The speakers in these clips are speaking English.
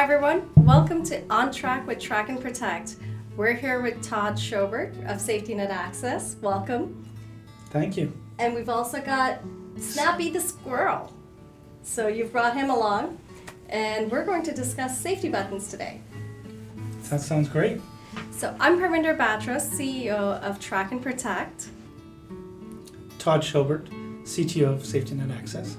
Hi everyone, welcome to OnTrak with TraknProtect. We're here with Todd Schobert of Safety Net Access. Welcome. Thank you. And we've also got Snappy the Squirrel. So you've brought him along, and we're going to discuss safety buttons today. That sounds great. So I'm Parminder Batra, CEO of TraknProtect. Todd Schobert, CTO of Safety Net Access.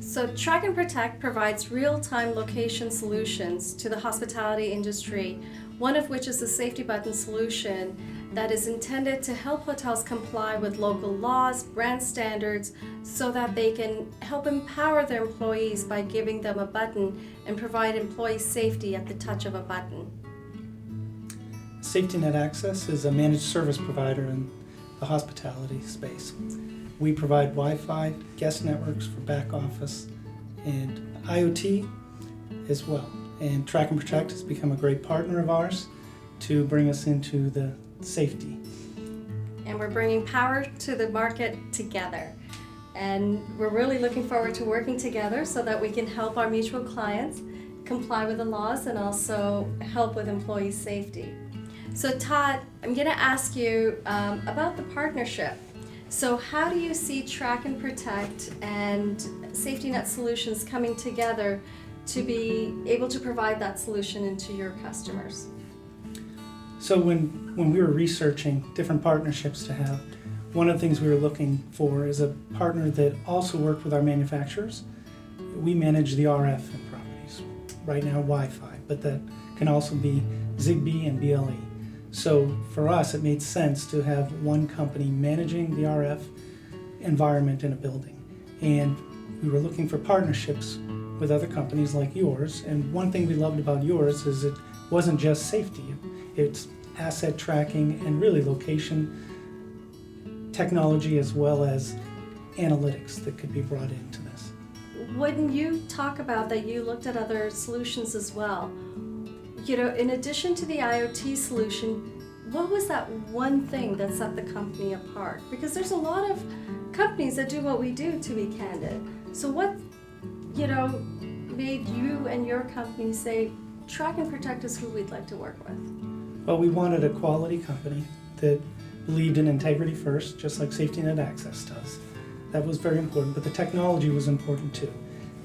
So TraknProtect provides real-time location solutions to the hospitality industry, one of which is a safety button solution that is intended to help hotels comply with local laws, brand standards, so that they can help empower their employees by giving them a button and provide employee safety at the touch of a button. Safety Net Access is a managed service provider in the hospitality space. We provide Wi-Fi, guest networks for back office, and IoT as well. And TraknProtect has become a great partner of ours to bring us into the safety. And we're bringing power to the market together. And we're really looking forward to working together so that we can help our mutual clients comply with the laws and also help with employee safety. So Todd, I'm going to ask you about the partnership. So how do you see TraknProtect and Safety Net Solutions coming together to be able to provide that solution into your customers? So when we were researching different partnerships to have, one of the things we were looking for is a partner that also worked with our manufacturers. We manage the RF in properties, right now Wi-Fi, but that can also be Zigbee and BLE. So for us, it made sense to have one company managing the RF environment in a building. And we were looking for partnerships with other companies like yours. And one thing we loved about yours is it wasn't just safety. It's asset tracking and really location technology as well as analytics that could be brought into this. When you talk about that you looked at other solutions as well, you know, in addition to the IoT solution, what was that one thing that set the company apart? Because there's a lot of companies that do what we do, to be candid. So what, you know, made you and your company say, TraknProtect is who we'd like to work with? Well, we wanted a quality company that believed in integrity first, just like Safety Net Access does. That was very important, but the technology was important too.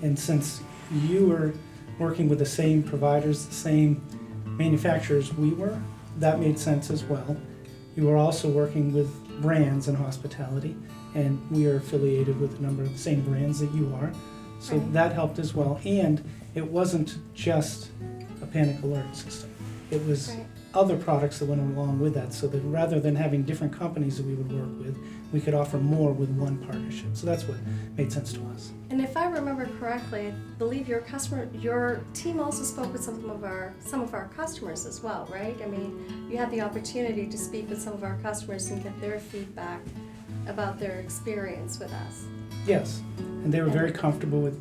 And since you were working with the same providers, the same manufacturers we were, that made sense as well. You were also working with brands in hospitality, and we are affiliated with a number of the same brands that you are, so Right. that helped as well. And it wasn't just a panic alert system. It was Right. other products that went along with that, so that rather than having different companies that we would work with, we could offer more with one partnership. So that's what made sense to us. And if I remember correctly, I believe your team also spoke with some of our customers as well, right? I mean, you had the opportunity to speak with some of our customers and get their feedback about their experience with us. Yes, and they were very comfortable with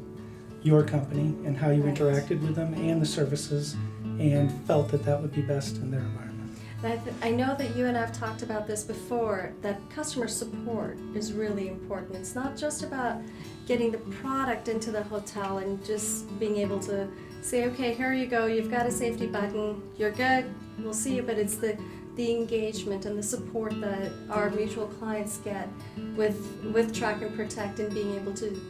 your company and how you Right. interacted with them and the services, and felt that that would be best in their environment. I know that you and I have talked about this before, that customer support is really important. It's not just about getting the product into the hotel and just being able to say, okay, here you go, you've got a safety button, you're good, we'll see you, but it's the engagement and the support that our mutual clients get with TraknProtect and being able to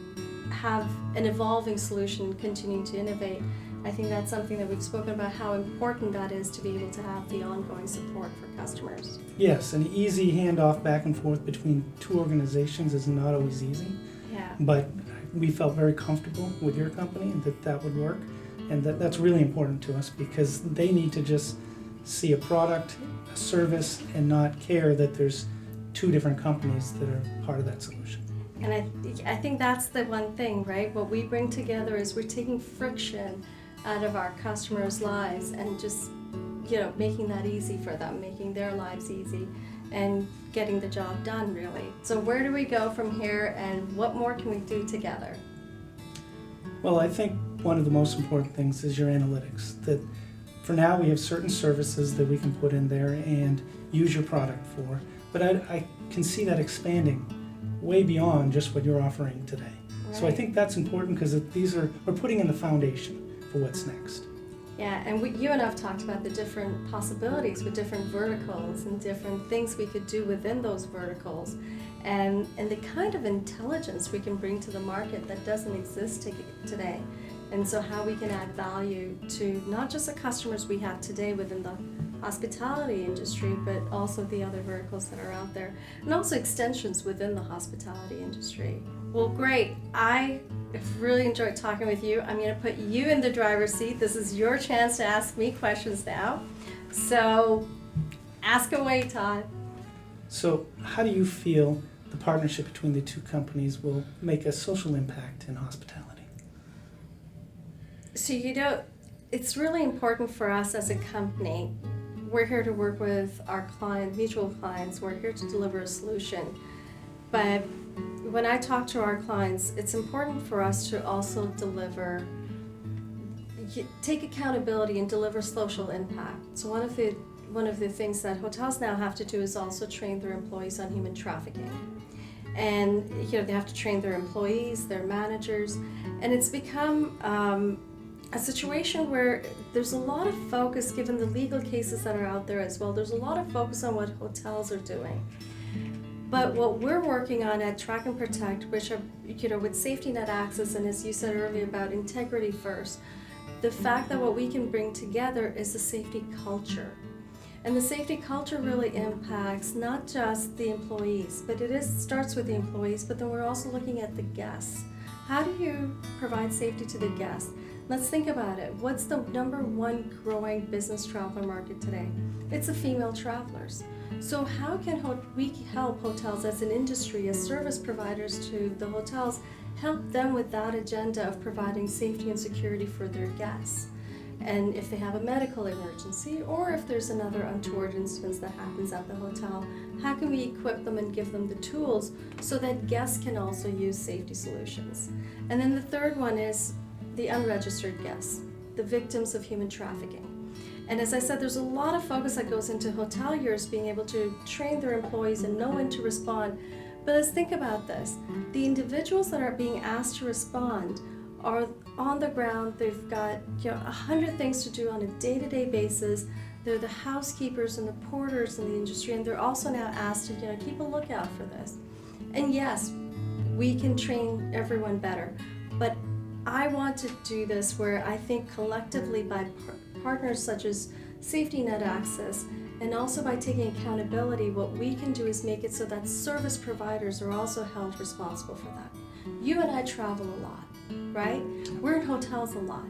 have an evolving solution, continuing to innovate. I think that's something that we've spoken about, how important that is to be able to have the ongoing support for customers. Yes, an easy handoff back and forth between two organizations is not always easy, Yeah. but we felt very comfortable with your company and that would work, and that's really important to us because they need to just see a product, a service, and not care that there's two different companies that are part of that solution. And I think that's the one thing, right? What we bring together is we're taking friction out of our customers' lives and just, you know, making that easy for them, making their lives easy and getting the job done, really. So where do we go from here, and what more can we do together? Well, I think one of the most important things is your analytics. That for now we have certain services that we can put in there and use your product for, but I can see that expanding way beyond just what you're offering today. So I Right. think that's important because we're putting in the foundation for what's next. Yeah, and you and I have talked about the different possibilities with different verticals and different things we could do within those verticals, and the kind of intelligence we can bring to the market that doesn't exist today. And so how we can add value to not just the customers we have today within the hospitality industry, but also the other verticals that are out there, and also extensions within the hospitality industry. Well, great. I have really enjoyed talking with you. I'm going to put you in the driver's seat. This is your chance to ask me questions now. So ask away, Todd. So how do you feel the partnership between the two companies will make a social impact in hospitality? So, it's really important for us as a company. We're here to work with our mutual clients. We're here to deliver a solution. But when I talk to our clients, it's important for us to also take accountability and deliver social impact. So one of the things that hotels now have to do is also train their employees on human trafficking. And they have to train their employees, their managers, and it's become a situation where there's a lot of focus, given the legal cases that are out there as well, there's a lot of focus on what hotels are doing. But what we're working on at TraknProtect, which are, with safety net access, and as you said earlier about integrity first, the fact that what we can bring together is a safety culture. And the safety culture really impacts not just the employees, but starts with the employees, but then we're also looking at the guests. How do you provide safety to the guests? Let's think about it. What's the number one growing business traveler market today? It's the female travelers. So how can we help hotels as an industry, as service providers to the hotels, help them with that agenda of providing safety and security for their guests? And if they have a medical emergency, or if there's another untoward instance that happens at the hotel, how can we equip them and give them the tools so that guests can also use safety solutions? And then the third one is the unregistered guests, the victims of human trafficking. And as I said, there's a lot of focus that goes into hoteliers being able to train their employees and know when to respond. But let's think about this. The individuals that are being asked to respond are on the ground. They've got 100 things to do on a day-to-day basis. They're the housekeepers and the porters in the industry, and they're also now asked to keep a lookout for this. And yes, we can train everyone better, but I want to do this where I think collectively by partners such as Safety Net Access, and also by taking accountability, what we can do is make it so that service providers are also held responsible for that. You and I travel a lot, right? We're in hotels a lot.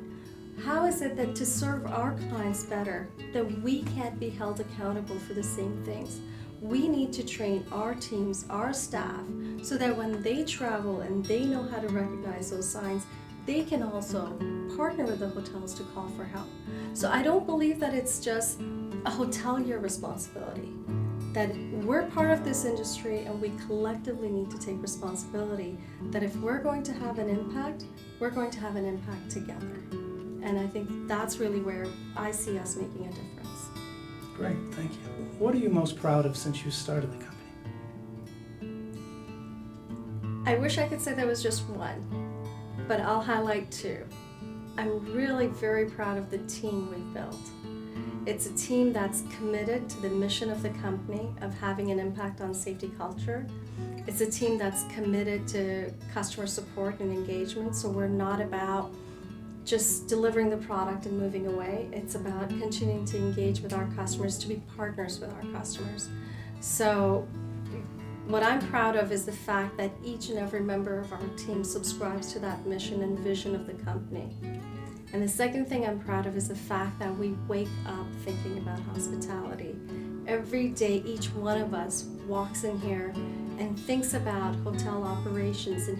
How is it that to serve our clients better, that we can't be held accountable for the same things? We need to train our teams, our staff, so that when they travel and they know how to recognize those signs, they can also partner with the hotels to call for help. So I don't believe that it's just a hotelier responsibility, that we're part of this industry and we collectively need to take responsibility, that if we're going to have an impact, we're going to have an impact together. And I think that's really where I see us making a difference. Great, thank you. What are you most proud of since you started the company? I wish I could say there was just one, but I'll highlight two. I'm really very proud of the team we've built. It's a team that's committed to the mission of the company of having an impact on safety culture. It's a team that's committed to customer support and engagement, so we're not about just delivering the product and moving away. It's about continuing to engage with our customers, to be partners with our customers. So what I'm proud of is the fact that each and every member of our team subscribes to that mission and vision of the company. And the second thing I'm proud of is the fact that we wake up thinking about hospitality. Every day, each one of us walks in here and thinks about hotel operations and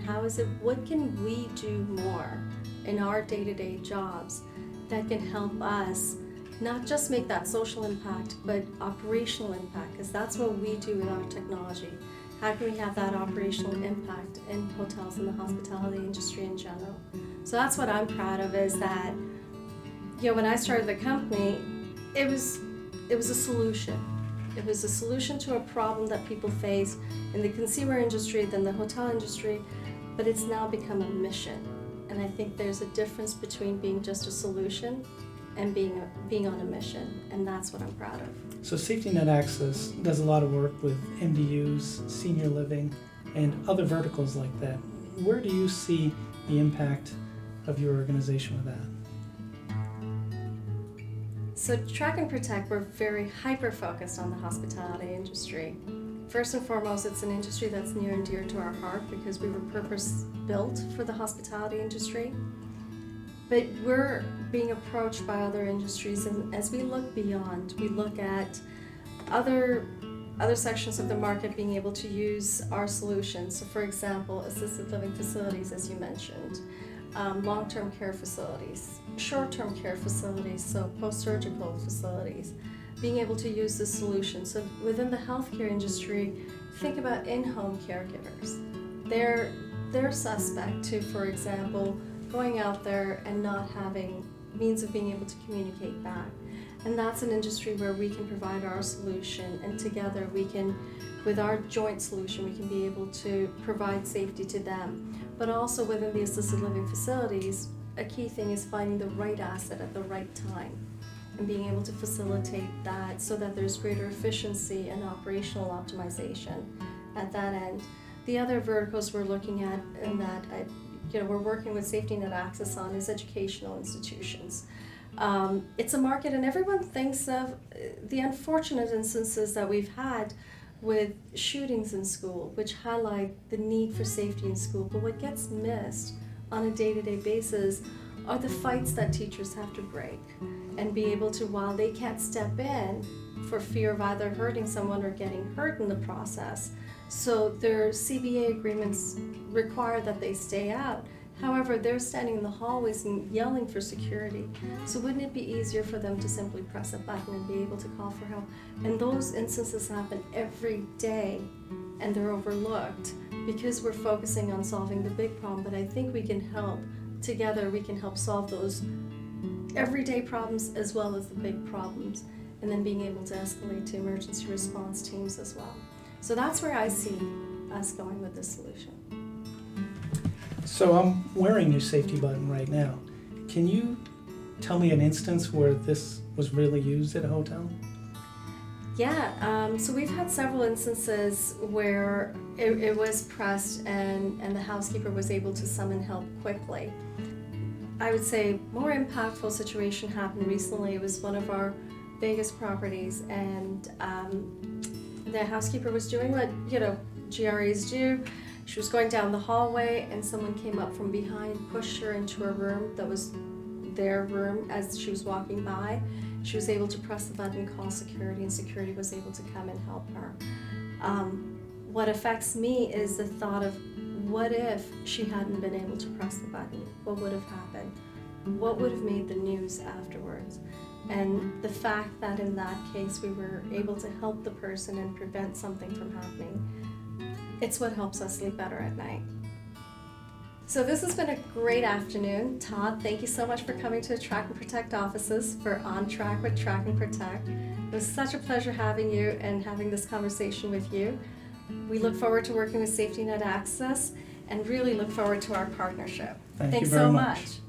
what can we do more in our day-to-day jobs that can help us not just make that social impact, but operational impact, because that's what we do with our technology. How can we have that operational impact in hotels and the hospitality industry in general? So that's what I'm proud of, is that, when I started the company, it was a solution. It was a solution to a problem that people face in the consumer industry, then the hotel industry, but it's now become a mission. And I think there's a difference between being just a solution and being on a mission, and that's what I'm proud of. So Safety Net Access does a lot of work with MDUs, senior living, and other verticals like that. Where do you see the impact of your organization with that? So TraknProtect, we're very hyper-focused on the hospitality industry. First and foremost, it's an industry that's near and dear to our heart because we were purpose-built for the hospitality industry. But we're being approached by other industries, and as we look beyond, we look at other sections of the market being able to use our solutions. So for example, assisted living facilities, as you mentioned, long-term care facilities, short-term care facilities, so post-surgical facilities, being able to use this solution. So within the healthcare industry, think about in-home caregivers. They're suspect to, for example, going out there and not having means of being able to communicate back. And that's an industry where we can provide our solution, and together we can, with our joint solution, we can be able to provide safety to them. But also within the assisted living facilities, a key thing is finding the right asset at the right time and being able to facilitate that so that there's greater efficiency and operational optimization at that end. The other verticals we're looking at and that we're working with Safety Net Access on is educational institutions. It's a market, and everyone thinks of the unfortunate instances that we've had with shootings in school, which highlight the need for safety in school. But what gets missed on a day-to-day basis are the fights that teachers have to break and be able to, while they can't step in for fear of either hurting someone or getting hurt in the process. So their CBA agreements require that they stay out. However, they're standing in the hallways and yelling for security. So wouldn't it be easier for them to simply press a button and be able to call for help? And those instances happen every day, and they're overlooked because we're focusing on solving the big problem. But I think we can help, together we can help solve those everyday problems as well as the big problems, and then being able to escalate to emergency response teams as well. So that's where I see us going with this solution. So I'm wearing your safety button right now. Can you tell me an instance where this was really used at a hotel? Yeah, so we've had several instances where it was pressed and the housekeeper was able to summon help quickly. I would say more impactful situation happened recently. It was one of our Vegas properties, and the housekeeper was doing what GREs do. She was going down the hallway and someone came up from behind, pushed her into a room that was their room. As she was walking by, she was able to press the button, call security, and security was able to come and help her. What affects me is the thought of, what if she hadn't been able to press the button? What would have happened? What would have made the news afterwards? And the fact that in that case we were able to help the person and prevent something from happening, it's what helps us sleep better at night. So this has been a great afternoon. Todd, thank you so much for coming to the TraknProtect offices for OnTrak with TraknProtect. It was such a pleasure having you and having this conversation with you. We look forward to working with Safety Net Access and really look forward to our partnership. Thank Thanks you very so much. much.